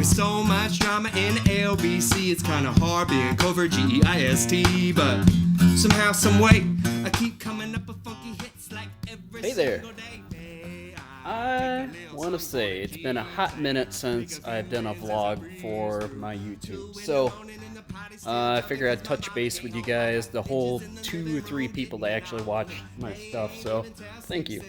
With so much drama in LBC, it's kinda hard being covert GEIST. But somehow, someway, I keep coming up with funky hits like every Hey there. single day. I want to say it's been a hot minute since I've done a vlog for my YouTube. So I figured I'd touch base with you guys, the whole 2 or 3 people that actually watch my stuff. So thank you.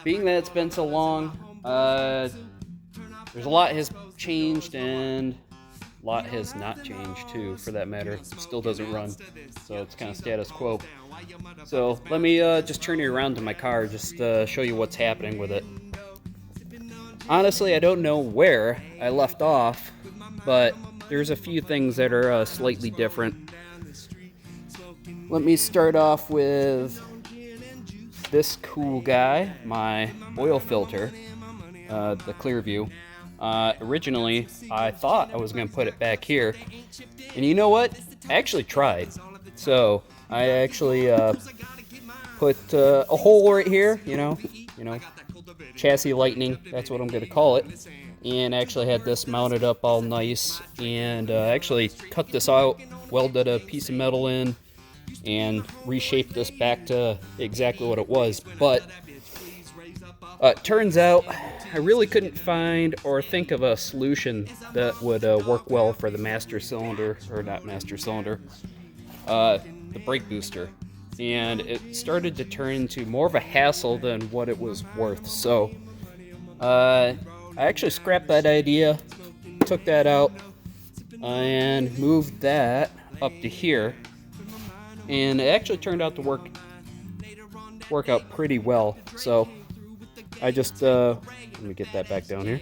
Being that it's been so long, there's a lot has changed and a lot has not changed too, for that matter. It still doesn't run, so it's kind of status quo. So let me just turn you around to my car, just show you what's happening with it. Honestly, I don't know where I left off, but there's a few things that are slightly different. Let me start off with this cool guy, my oil filter, the Clearview. Originally, I thought I was going to put it back here, and you know what? I actually tried. So I actually put a hole right here, you know, chassis lightning. That's what I'm going to call it. And actually had this mounted up all nice, and actually cut this out, welded a piece of metal in, and reshaped this back to exactly what it was. But it turns out I really couldn't find or think of a solution that would work well for the master cylinder, or not master cylinder, the brake booster. And it started to turn into more of a hassle than what it was worth. So I actually scrapped that idea, took that out, and moved that up to here. And it actually turned out to work out pretty well. So I just let me get that back down here.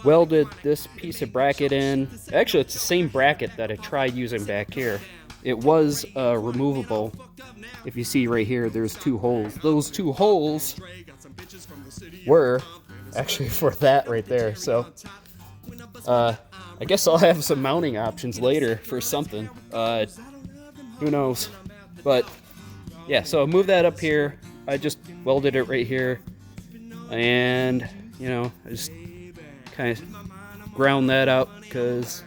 Welded this piece of bracket in. Actually, it's the same bracket that I tried using back here. It was removable. If you see right here, there's 2 holes. Those 2 holes were actually for that right there. So I guess I'll have some mounting options later for something. Who knows? But yeah, so I moved that up here. I just welded it right here, and you know, I just kind of ground that out because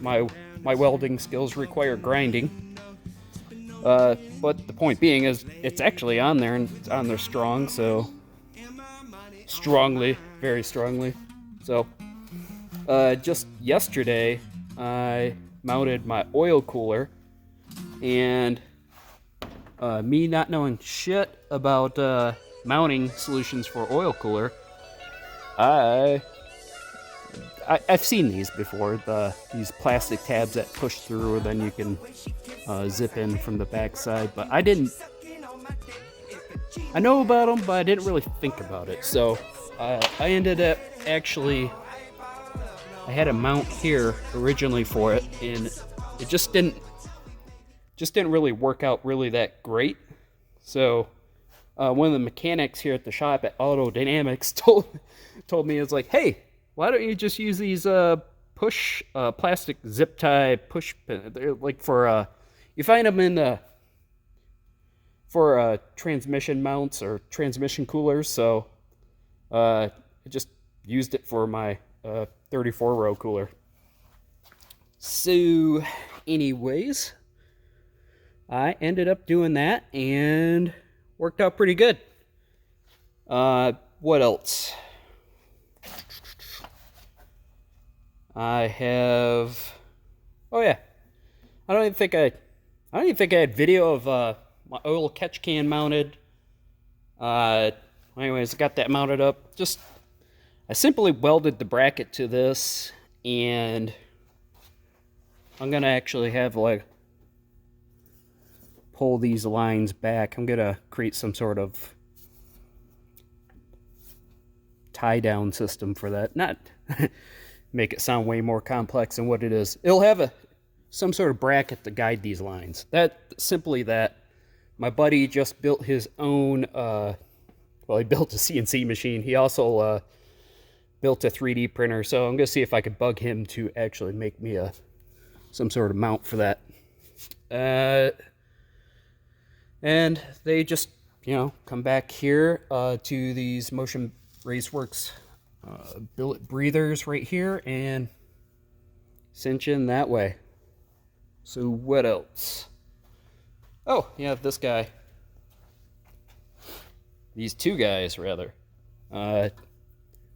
my welding skills require grinding. But the point being is, it's actually on there, and it's on there strong, so strongly, very strongly. So just yesterday, I mounted my oil cooler, and me not knowing shit about mounting solutions for oil cooler, I've seen these before, these plastic tabs that push through, then you can zip in from the back side, but I know about them, but I didn't really think about it. So I ended up actually, I had a mount here originally for it, and it just didn't really work out really that great. So one of the mechanics here at the shop at Auto Dynamics told me, it's like, hey, why don't you just use these push plastic zip tie push pin? They're like for you find them in for transmission mounts or transmission coolers. So I just used it for my 34 row cooler. So anyways, I ended up doing that and worked out pretty good. What else? I have, oh yeah, I don't even think I had video of my oil catch can mounted. Anyways, I got that mounted up. I simply welded the bracket to this, and I'm gonna actually have like pull these lines back. I'm gonna create some sort of tie down system for that. Not make it sound way more complex than what it is. It'll have some sort of bracket to guide these lines. Simply that. My buddy just built his own, well, he built a CNC machine. He also built a 3D printer, so I'm going to see if I could bug him to actually make me some sort of mount for that. And they just, come back here to these Motion Raceworks billet breathers right here and cinch in that way. So what else? Oh, yeah, this guy. These two guys, rather. Right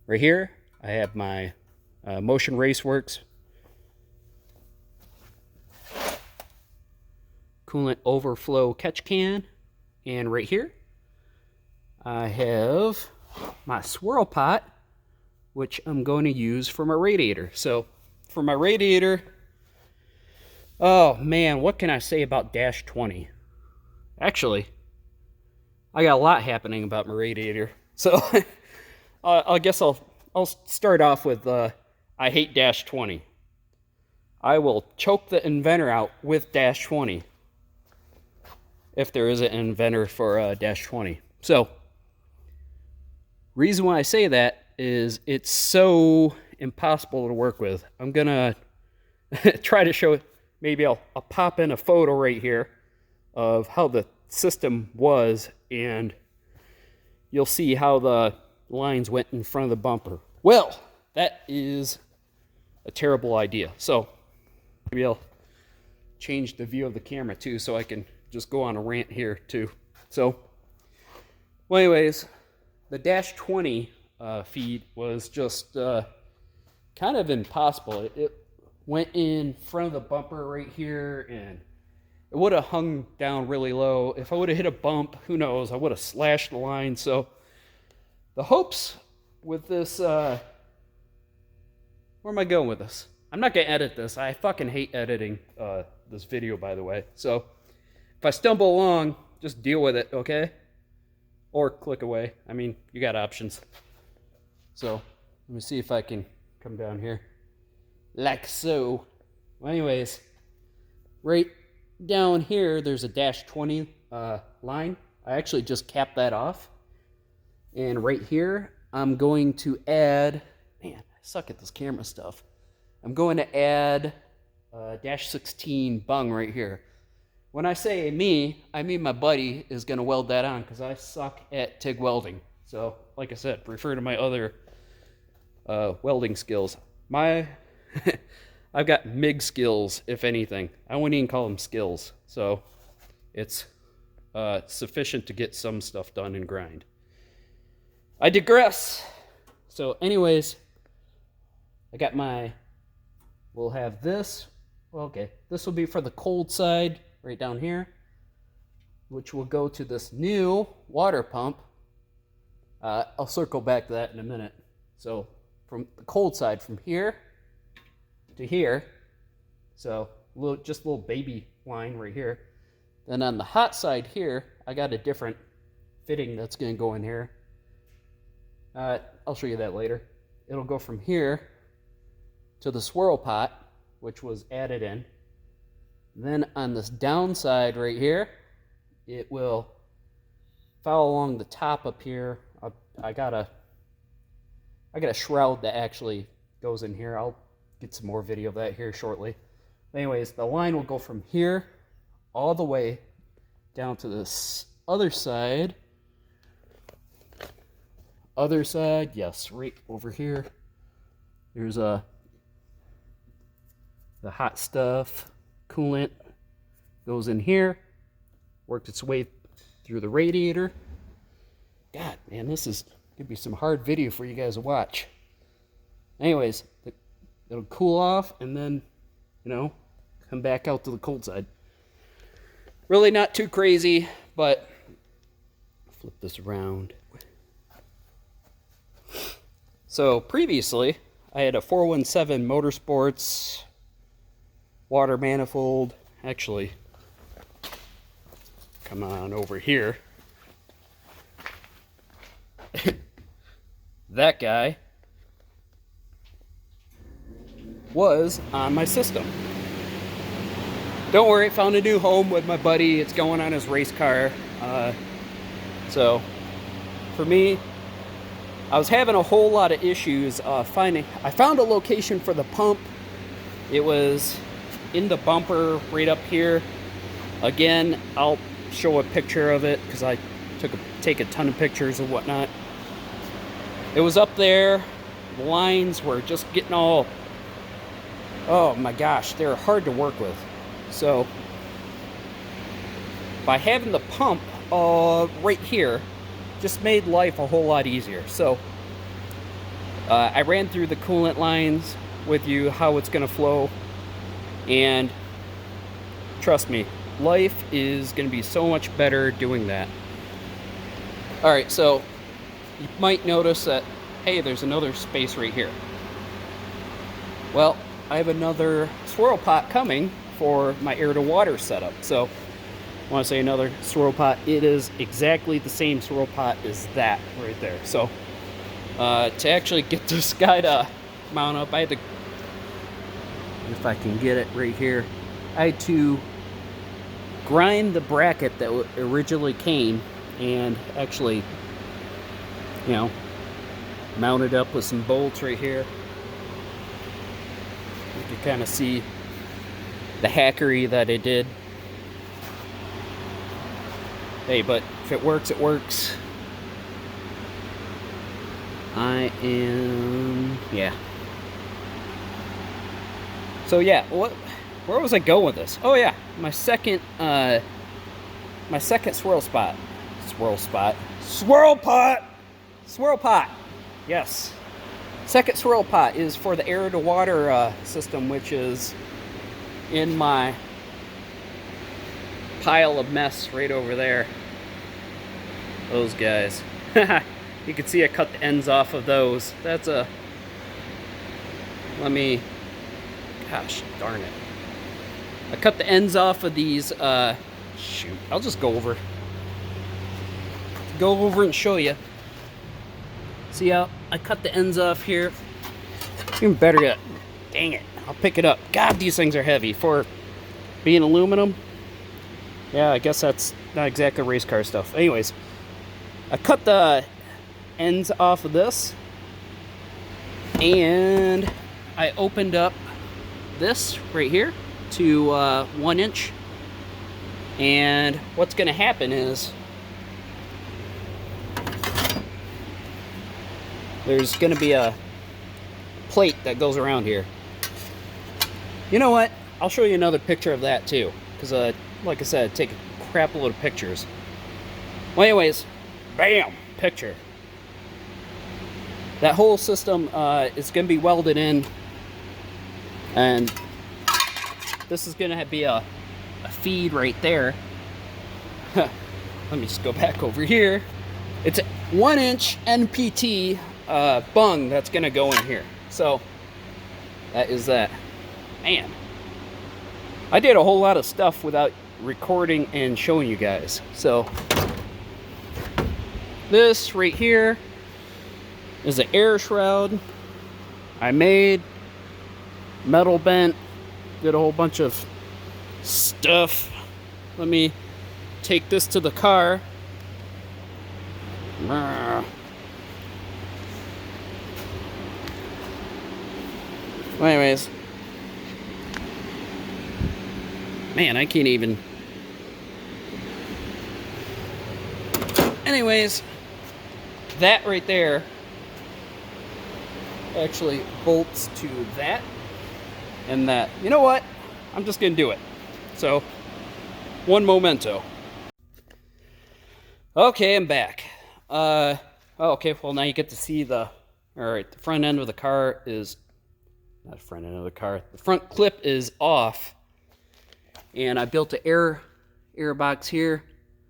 here, I have my Motion Raceworks coolant overflow catch can. And right here, I have my swirl pot, which I'm going to use for my radiator. So for my radiator, oh man, what can I say about Dash 20? Actually, I got a lot happening about my radiator. So I guess I'll start off with I hate Dash 20. I will choke the inventor out with Dash 20. If there is an inventor for Dash 20. So, reason why I say that is it's so impossible to work with. I'm gonna try to show it. Maybe I'll pop in a photo right here of how the system was, and you'll see how the lines went in front of the bumper. Well, that is a terrible idea. So, maybe I'll change the view of the camera too so I can just go on a rant here too. So, well, anyways, the Dash 20 feed was just kind of impossible. It went in front of the bumper right here, and it would have hung down really low. If I would have hit a bump, who knows, I would have slashed the line. So the hopes with this, where am I going with this? I'm not gonna edit this. I fucking hate editing this video, by the way. So if I stumble along, just deal with it, okay? Or click away. I mean, you got options. So, let me see if I can come down here. Like so. Well, anyways, right down here, there's a Dash 20 line. I actually just capped that off. And right here, I'm going to add... Man, I suck at this camera stuff. I'm going to add Dash 16 bung right here. When I say me, I mean my buddy is going to weld that on because I suck at TIG welding. So, like I said, refer to my other welding skills. I've got MIG skills, if anything. I wouldn't even call them skills. So, it's sufficient to get some stuff done and grind. I digress. So, anyways, I got my... We'll have this. Well, okay, this will be for the cold side. Right down here, which will go to this new water pump. I'll circle back to that in a minute. So from the cold side, from here to here, so just a little baby line right here. Then on the hot side here, I got a different fitting that's going to go in here. I'll show you that later. It'll go from here to the swirl pot, which was added in. Then on this downside right here, it will follow along the top up here. I got a shroud that actually goes in here. I'll get some more video of that here shortly. Anyways, the line will go from here all the way down to this other side. Other side, yes, right over here. There's the hot stuff. Coolant goes in here, worked its way through the radiator. God, man, this is gonna be some hard video for you guys to watch. Anyways, it'll cool off and then, come back out to the cold side. Really not too crazy, but flip this around. So previously, I had a 417 Motorsports water manifold. Actually, come on over here. That guy was on my system. Don't worry, found a new home with my buddy. It's going on his race car. So for me, I was having a whole lot of issues finding. I found a location for the pump. It was in the bumper right up here. Again, I'll show a picture of it because I take a ton of pictures and whatnot. It was up there. the lines were just getting all, oh my gosh, they're hard to work with. So by having the pump right here just made life a whole lot easier. So I ran through the coolant lines with you, how it's going to flow, and trust me, life is going to be so much better doing that. Alright, so you might notice that, hey, there's another space right here. Well, I have another swirl pot coming for my air to water setup. So I want to say another swirl pot. It is exactly the same swirl pot as that right there. So to actually get this guy to mount up, I had to, if I can get it right here, I had to grind the bracket that originally came and actually, you know, mount it up with some bolts right here. You can kind of see the hackery that I did. Hey, but if it works, it works. Yeah. So yeah, where was I going with this? Oh yeah, my second swirl pot. Yes. Second swirl pot is for the air to water system, which is in my pile of mess right over there. Those guys. You can see I cut the ends off of those. That's a... Gosh darn it. I cut the ends off of these... Shoot. I'll just go over and show you. See how I cut the ends off here? Even better yet. Dang it. I'll pick it up. God, these things are heavy. For being aluminum. Yeah, I guess that's not exactly race car stuff. Anyways, I cut the ends off of this, and I opened up this right here to 1 inch. And what's going to happen is there's going to be a plate that goes around here. You know what? I'll show you another picture of that too, because like I said, I take a crap load of pictures. Well, anyways, bam, picture. That whole system is going to be welded in, and this is going to be a feed right there. Let me just go back over here. It's a 1 inch NPT bung that's going to go in here. So that is that. Man, I did a whole lot of stuff without recording and showing you guys. So this right here is an air shroud I made, metal bent, did a whole bunch of stuff. Let me take this to the car. Anyways, man, I can't even. Anyways, that right there actually bolts to that and that. You know what? I'm just gonna do it. So, one memento. Okay, I'm back. Okay, well now you get to see the, alright, the front end of the car is, not the front end of the car, the front clip is off. And I built an air box here.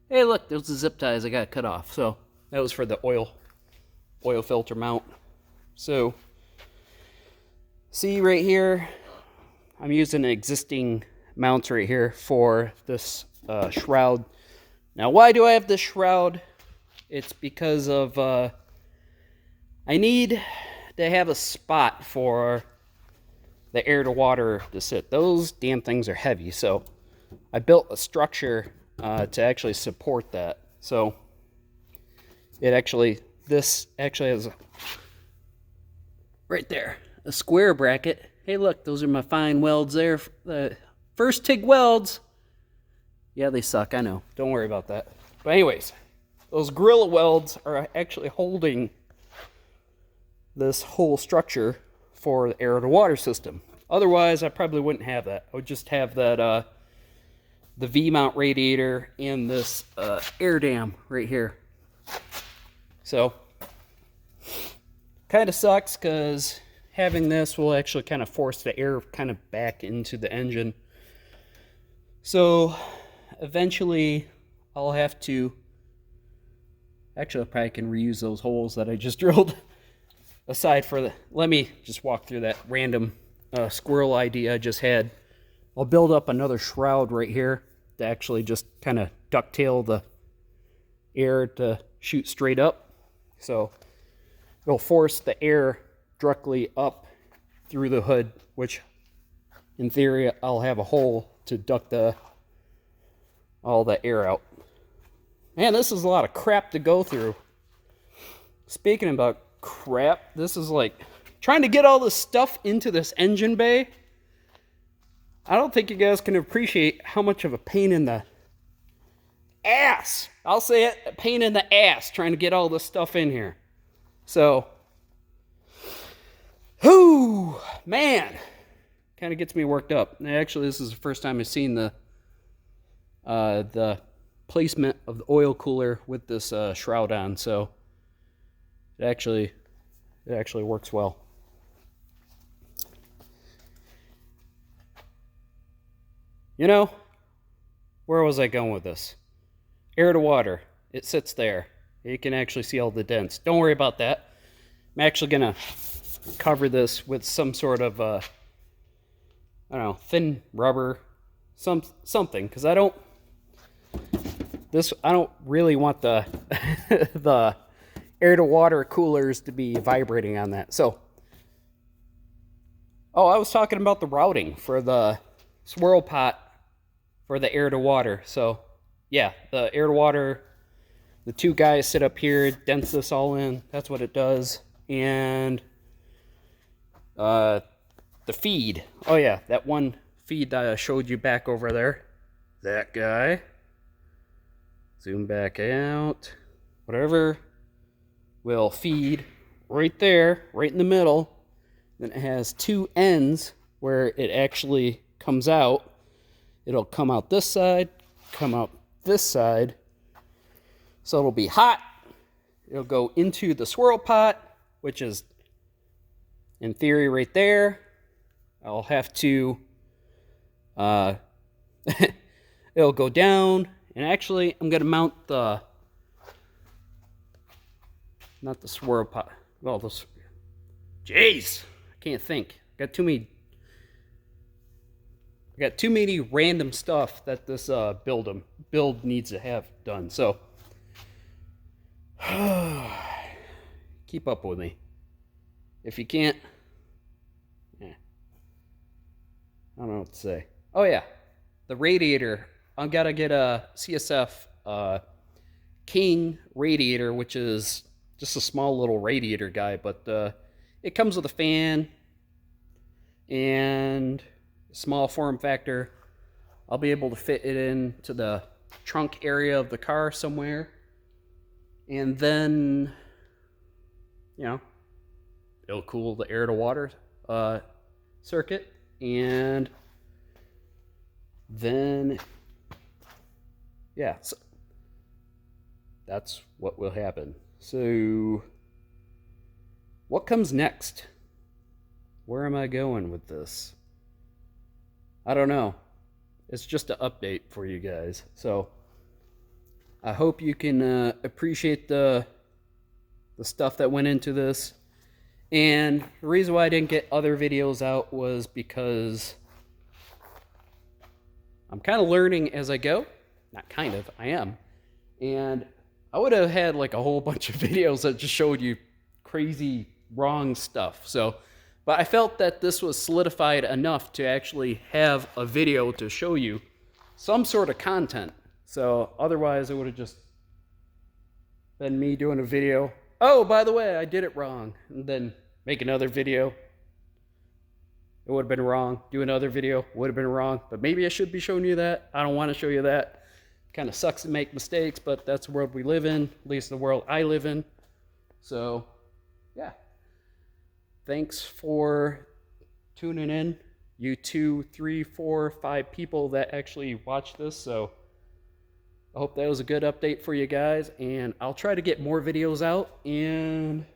Hey look, there's the zip ties I got cut off. So, that was for the oil filter mount. So, see right here, I'm using an existing mounts right here for this shroud. Now, why do I have this shroud? It's because of I need to have a spot for the air to water to sit. Those damn things are heavy, so I built a structure to actually support that. So this actually has right there a square bracket. Hey, look, those are my fine welds there. The first TIG welds. Yeah, they suck, I know. Don't worry about that. But anyways, those Gorilla welds are actually holding this whole structure for the air to water system. Otherwise, I probably wouldn't have that. I would just have that the V-mount radiator and this air dam right here. So, kind of sucks because having this will actually kind of force the air kind of back into the engine. So, eventually, I'll have to... Actually, I probably can reuse those holes that I just drilled. Aside for the... Let me just walk through that random squirrel idea I just had. I'll build up another shroud right here to actually just kind of ducktail the air to shoot straight up. So it'll force the air directly up through the hood, which in theory I'll have a hole to duct all the air out. Man, this is a lot of crap to go through. Speaking about crap, this is like trying to get all this stuff into this engine bay. I don't think you guys can appreciate how much of a pain in the ass, I'll say it, a pain in the ass trying to get all this stuff in here. So, whoo, man, kind of gets me worked up. Actually, this is the first time I've seen the placement of the oil cooler with this shroud on, so it actually works well. You know, where was I going with this? Air to water. It sits there. You can actually see all the dents. Don't worry about that. I'm actually going to cover this with some sort of, I don't know, thin rubber, something, because I don't really want the the air to water coolers to be vibrating on that. So, I was talking about the routing for the swirl pot for the air to water. So, yeah, the air to water, the two guys sit up here, dents this all in. That's what it does. And the feed. Oh, yeah, that one feed that I showed you back over there. That guy. Zoom back out. Whatever. Will feed right there, right in the middle. Then it has two ends where it actually comes out. It'll come out this side, come out this side. So it'll be hot. It'll go into the swirl pot, which is in theory right there. I'll have to, it'll go down. And actually, I'm going to mount not the swirl pot. Well, this, jeez, I can't think. Got too many random stuff that this build needs to have done. So keep up with me. If you can't, I don't know what to say. Oh yeah, the radiator. I've got to get a CSF King radiator, which is just a small little radiator guy, but it comes with a fan and small form factor. I'll be able to fit it into the trunk area of the car somewhere. And then, you know, it'll cool the air to water circuit. And then, yeah, so that's what will happen. So, what comes next? Where am I going with this? I don't know. It's just an update for you guys. So, I hope you can appreciate the stuff that went into this. And the reason why I didn't get other videos out was because I'm kind of learning as I go. Not kind of, I am. And I would have had like a whole bunch of videos that just showed you crazy wrong stuff. So, but I felt that this was solidified enough to actually have a video to show you some sort of content. So otherwise it would have just been me doing a video. Oh, by the way, I did it wrong. And then make another video. It would have been wrong. Do another video. Would have been wrong. But maybe I should be showing you that. I don't want to show you that. Kind of sucks to make mistakes, but that's the world we live in. At least the world I live in. So, yeah. thanks for tuning in. You 2, 3, 4, 5 people that actually watch this. So I hope that was a good update for you guys. And I'll try to get more videos out. And